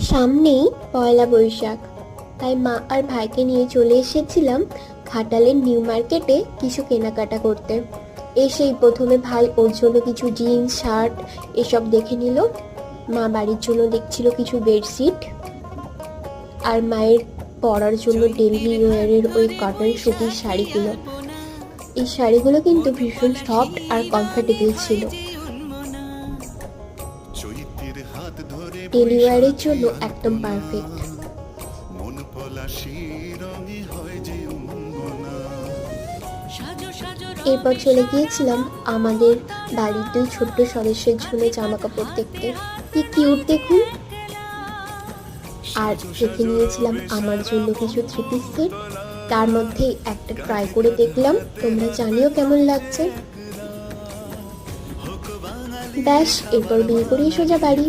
সামনেই পয়লা বৈশাখ, তাই মা আর ভাইকে নিয়ে চলে এসেছিলাম ঘাটালের নিউ মার্কেটে কিছু কেনাকাটা করতে। এসেই প্রথমে ভাই ওর জন্য কিছু জিন্স শার্ট এসব দেখে নিল। মা বাড়ির জন্য দেখছিল কিছু বেডশিট, আর মায়ের পরার জন্য ডেইলি ওয়ারের ওই কটন সুতির শাড়িগুলো। এই শাড়িগুলো কিন্তু ভীষণ সফট আর কমফোর্টেবল ছিল, ডেইলি ওয়ারের জন্য একদম পারফেক্ট। এরপর চলে গিয়েছিলাম আমাদের বাড়ির দুই ছোট্ট সদস্যের জন্য জামা কাপড় দেখতে। কি কিউট দেখুন! আর দেখে নিয়েছিলাম আমার জন্য কিছু থ্রি পিস সেট, তার মধ্যে একটা ট্রাই করে দেখলাম, তোমরা জানিও কেমন লাগছে। ব্যাস, এরপর বিয়ে করে সোজা বাড়ি।